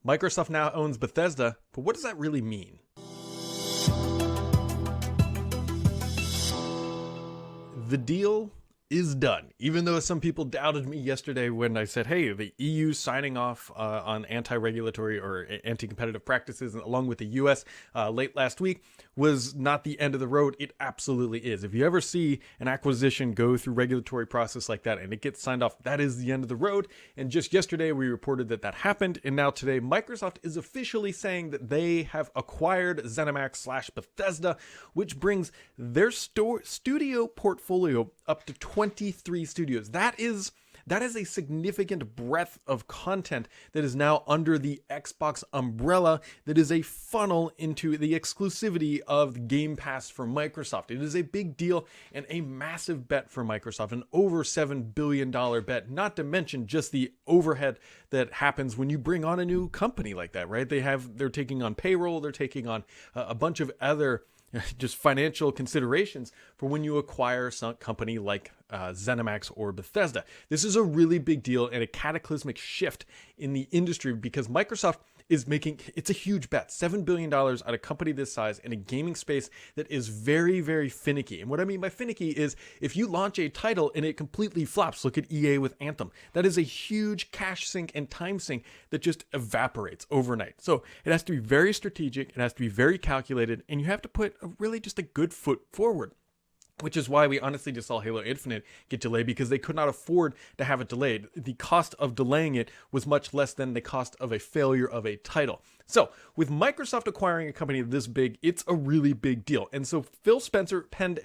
Microsoft now owns Bethesda, but what does that really mean? The deal is done. Even though some people doubted me yesterday when I said, hey, the EU signing off on anti-regulatory or anti-competitive practices along with the US late last week was not the end of the road. It absolutely is. If you ever see an acquisition go through regulatory process like that and it gets signed off, that is the end of the road. And just yesterday we reported that that happened. And now today Microsoft is officially saying that they have acquired ZeniMax/Bethesda, which brings their studio portfolio up to 23 studios. That is a significant breadth of content that is now under the Xbox umbrella, that is a funnel into the exclusivity of Game Pass for Microsoft. It is a big deal and a massive bet for Microsoft, an over $7 billion bet, not to mention just the overhead that happens when you bring on a new company like that, right? They're taking on payroll, they're taking on a bunch of other just financial considerations for when you acquire some company like ZeniMax or Bethesda. This is a really big deal and a cataclysmic shift in the industry because Microsoft is it's a huge bet, $7 billion at a company this size in a gaming space that is very, very finicky. And what I mean by finicky is if you launch a title and it completely flops, look at EA with Anthem, that is a huge cash sink and time sink that just evaporates overnight. So it has to be very strategic, it has to be very calculated, and you have to put really just a good foot forward. Which is why we honestly just saw Halo Infinite get delayed, because they could not afford to have it delayed. The cost of delaying it was much less than the cost of a failure of a title. So with Microsoft acquiring a company this big, it's a really big deal. And so Phil Spencer penned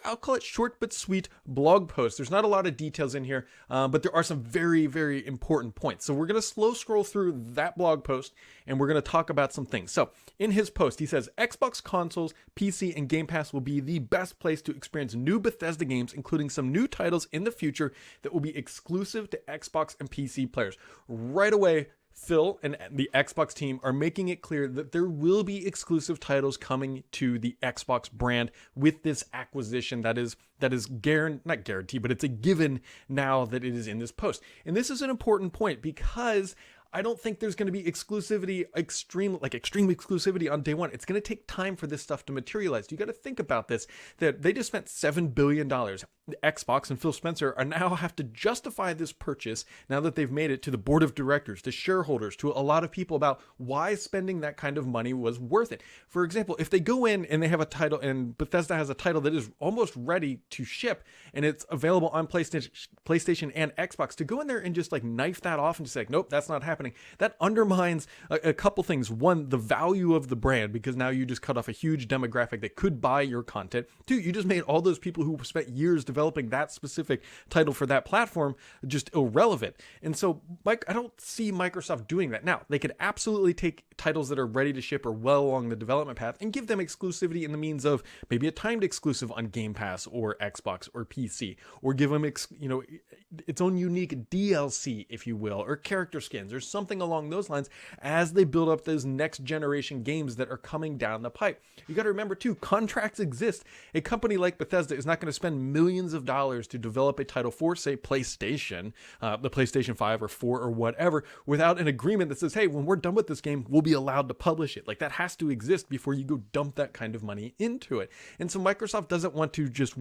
I'll call it short but sweet blog post. There's not a lot of details in here, but there are some very, very important points. So we're going to slow scroll through that blog post and we're going to talk about some things. So in his post, he says, Xbox consoles, PC, and Game Pass will be the best place to experience new Bethesda games, including some new titles in the future that will be exclusive to Xbox and PC players. Right away, Phil and the Xbox team are making it clear that there will be exclusive titles coming to the Xbox brand with this acquisition. That is not guaranteed, but it's a given now that it is in this post. And this is an important point because I don't think there's going to be exclusivity, extreme exclusivity on day one. It's going to take time for this stuff to materialize. You got to think about this, that they just spent $7 billion. Xbox and Phil Spencer now have to justify this purchase now that they've made it to the board of directors, to shareholders, to a lot of people about why spending that kind of money was worth it. For example, if they go in and they have a title and Bethesda has a title that is almost ready to ship and it's available on PlayStation and Xbox, to go in there and just like knife that off and just say, nope, that's not happening. That undermines a couple things. One, the value of the brand, because now you just cut off a huge demographic that could buy your content. Two, you just made all those people who spent years developing that specific title for that platform just irrelevant. And so, Mike, I don't see Microsoft doing that. Now, they could absolutely take titles that are ready to ship or well along the development path and give them exclusivity in the means of maybe a timed exclusive on Game Pass or Xbox or PC, or give them its own unique DLC, if you will, or character skins or something along those lines as they build up those next generation games that are coming down the pipe. You got to remember too, contracts exist. A company like Bethesda is not going to spend millions of dollars to develop a title for, say, PlayStation, the PlayStation 5 or 4 or whatever, without an agreement that says, hey, when we're done with this game, we'll be allowed to publish it. Like, that has to exist before you go dump that kind of money into it. And so Microsoft doesn't want to just,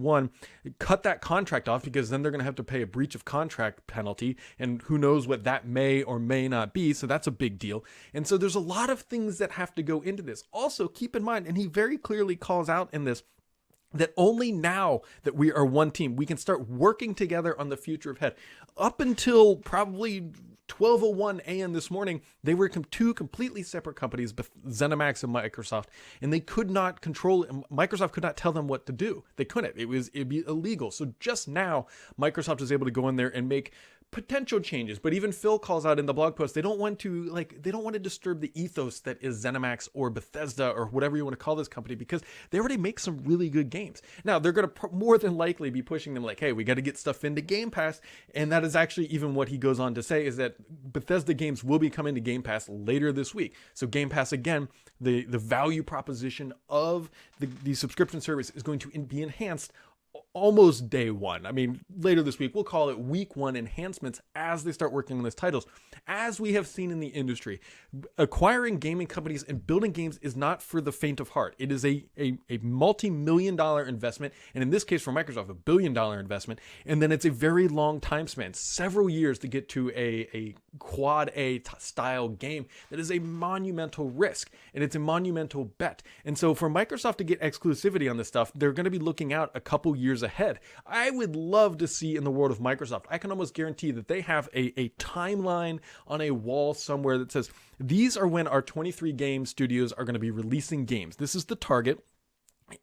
cut that contract off, because then they're going to have to pay a breach of contract penalty, and who knows what that may or may not be. So that's a big deal. And so there's a lot of things that have to go into this. Also, keep in mind, and he very clearly calls out in this, that only now that we are one team, we can start working together on the future of Head. Up until probably 12:01 a.m. this morning, they were two completely separate companies, ZeniMax and Microsoft, and they could not control it. Microsoft could not tell them what to do. They couldn't. It'd be illegal. So just now, Microsoft is able to go in there and make potential changes. But even Phil calls out in the blog post, they don't want to disturb the ethos that is ZeniMax or Bethesda or whatever you want to call this company, because they already make some really good games. Now, they're going to more than likely be pushing them like, hey, we got to get stuff into Game Pass. And that is actually even what he goes on to say, is that Bethesda games will be coming to Game Pass later this week. So Game Pass, again, the value proposition of the subscription service is going to be enhanced almost day one. I mean, later this week, we'll call it week one enhancements as they start working on these titles. As we have seen in the industry, acquiring gaming companies and building games is not for the faint of heart. It is a multi-million-dollar investment, and in this case for Microsoft, $1 billion investment, and then it's a very long time span, several years to get to a quad A style game that is a monumental risk, and it's a monumental bet. And so for Microsoft to get exclusivity on this stuff, they're going to be looking out a couple years ahead. I would love to see in the world of Microsoft, I can almost guarantee that they have a timeline on a wall somewhere that says, these are when our 23 game studios are going to be releasing games. This is the target.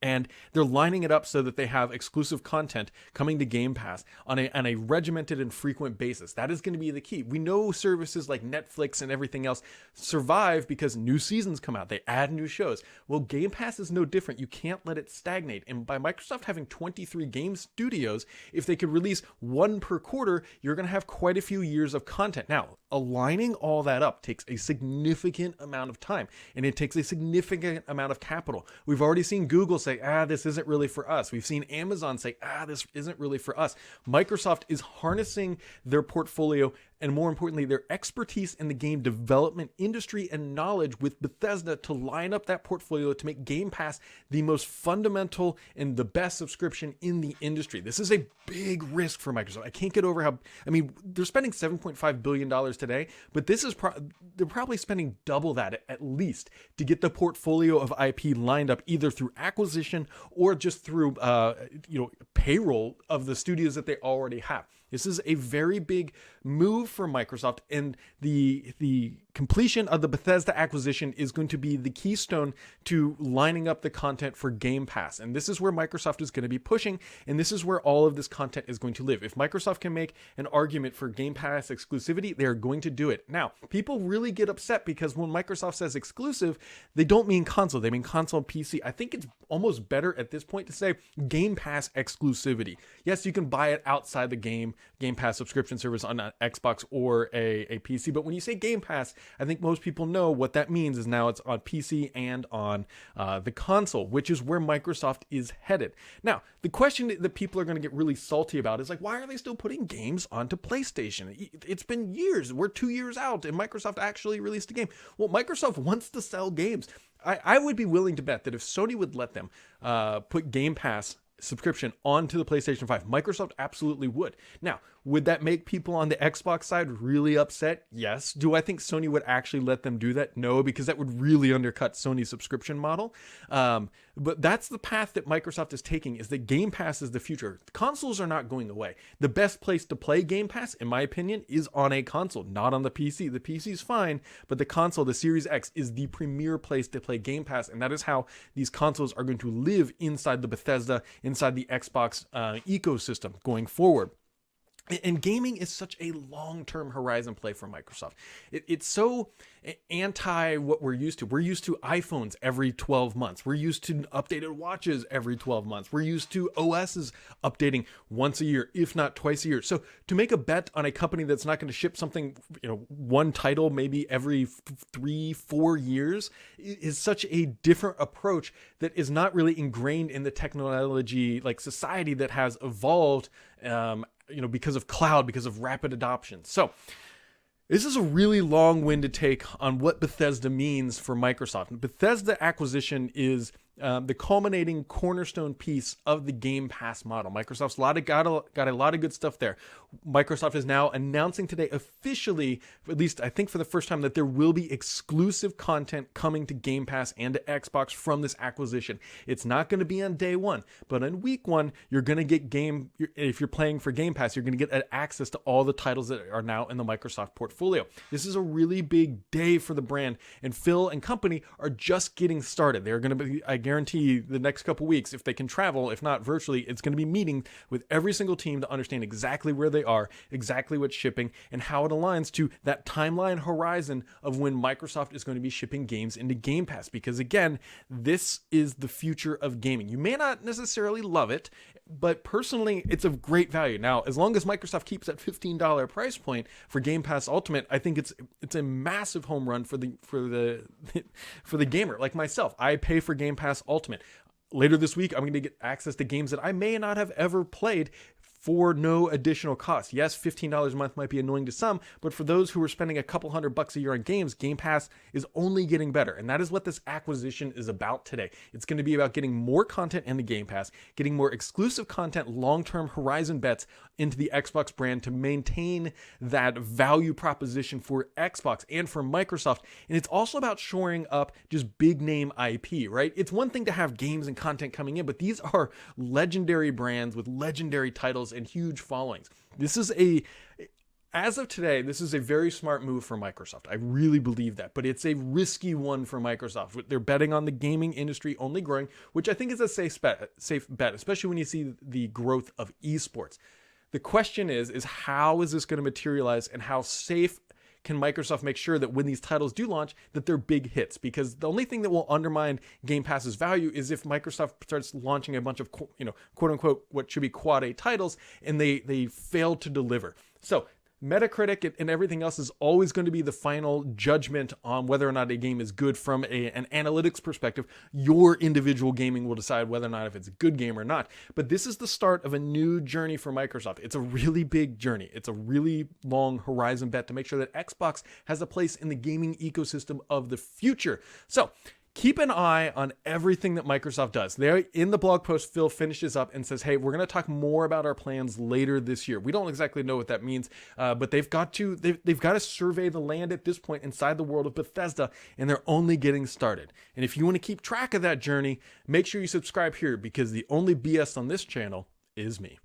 And they're lining it up so that they have exclusive content coming to Game Pass on a regimented and frequent basis. That is going to be the key. We know services like Netflix and everything else survive because new seasons come out. They add new shows. Well, Game Pass is no different. You can't let it stagnate. And by Microsoft having 23 game studios, if they could release one per quarter, you're going to have quite a few years of content. Now, aligning all that up takes a significant amount of time, and it takes a significant amount of capital. We've already seen Google say, this isn't really for us. We've seen Amazon say, this isn't really for us. Microsoft is harnessing their portfolio and, more importantly, their expertise in the game development industry and knowledge with Bethesda to line up that portfolio to make Game Pass the most fundamental and the best subscription in the industry. This is a big risk for Microsoft. I can't get over how, they're spending $7.5 billion today, but this is they're probably spending double that at least to get the portfolio of IP lined up either through acquisition or just through payroll of the studios that they already have. This is a very big move for Microsoft, and the completion of the Bethesda acquisition is going to be the keystone to lining up the content for Game Pass. And this is where Microsoft is going to be pushing, and this is where all of this content is going to live. If Microsoft can make an argument for Game Pass exclusivity, they are going to do it. Now, people really get upset because when Microsoft says exclusive, they don't mean console. They mean console and PC. I think it's almost better at this point to say Game Pass exclusivity. Yes, you can buy it outside the Game Pass subscription service on an Xbox or a PC, but when you say Game Pass, I think most people know what that means is now it's on PC and on the console, which is where Microsoft is headed. Now, the question that people are going to get really salty about is like, why are they still putting games onto PlayStation? It's been years. We're 2 years out and Microsoft actually released a game. Well, Microsoft wants to sell games. I would be willing to bet that if Sony would let them put Game Pass subscription onto the PlayStation 5, Microsoft absolutely would. Now, would that make people on the Xbox side really upset? Yes. Do I think Sony would actually let them do that? No, because that would really undercut Sony's subscription model. But that's the path that Microsoft is taking, is that Game Pass is the future. The consoles are not going away. The best place to play Game Pass, in my opinion, is on a console, not on the PC. The PC is fine, but the console, the Series X, is the premier place to play Game Pass, and that is how these consoles are going to live inside the Bethesda, inside the Xbox ecosystem going forward. And gaming is such a long-term horizon play for Microsoft. It's so anti what we're used to. We're used to iPhones every 12 months. We're used to updated watches every 12 months. We're used to OSs updating once a year, if not twice a year. So to make a bet on a company that's not going to ship something, one title maybe every 3-4 years is such a different approach that is not really ingrained in the technology like society that has evolved because of cloud, because of rapid adoption. So this is a really long-winded take on what Bethesda means for Microsoft. Bethesda acquisition is the culminating cornerstone piece of the Game Pass model. Microsoft's got a lot of good stuff there. Microsoft is now announcing today officially, at least I think for the first time, that there will be exclusive content coming to Game Pass and to Xbox from this acquisition. It's not going to be on day one, but on week one, you're going to get if you're playing for Game Pass, you're going to get access to all the titles that are now in the Microsoft portfolio. This is a really big day for the brand, and Phil and company are just getting started. They're going to be, I guarantee the next couple weeks, if they can travel, if not virtually, it's going to be meeting with every single team to understand exactly where they are, exactly what's shipping, and how it aligns to that timeline horizon of when Microsoft is going to be shipping games into Game Pass. Because again, this is the future of gaming. You may not necessarily love it, but personally, it's of great value. Now, as long as Microsoft keeps that $15 price point for Game Pass Ultimate, I think it's a massive home run for the gamer like myself. I pay for Game Pass Ultimate. later this week, I'm going to get access to games that I may not have ever played for no additional cost. Yes, $15 a month might be annoying to some, but for those who are spending a couple $100 a year on games, Game Pass is only getting better. And that is what this acquisition is about today. It's going to be about getting more content in the Game Pass, getting more exclusive content, long-term horizon bets into the Xbox brand to maintain that value proposition for Xbox and for Microsoft. And it's also about shoring up just big name IP, right? It's one thing to have games and content coming in, but these are legendary brands with legendary titles and huge followings. As of today, this is a very smart move for Microsoft. I really believe that, but it's a risky one for Microsoft. They're betting on the gaming industry only growing, which I think is a safe bet, especially when you see the growth of esports. The question is how is this going to materialize, and how safe can Microsoft make sure that when these titles do launch, that they're big hits? Because the only thing that will undermine Game Pass's value is if Microsoft starts launching a bunch of, quote unquote, what should be quad A titles, and they fail to deliver. So Metacritic and everything else is always going to be the final judgment on whether or not a game is good from an analytics perspective. Your individual gaming will decide whether or not if it's a good game or not. But this is the start of a new journey for Microsoft. It's a really big journey. It's a really long horizon bet to make sure that Xbox has a place in the gaming ecosystem of the future. So keep an eye on everything that Microsoft does. There in the blog post, Phil finishes up and says, hey, we're going to talk more about our plans later this year. We don't exactly know what that means, but they've got to survey the land at this point inside the world of Bethesda, and they're only getting started. And if you want to keep track of that journey, make sure you subscribe here, because the only BS on this channel is me.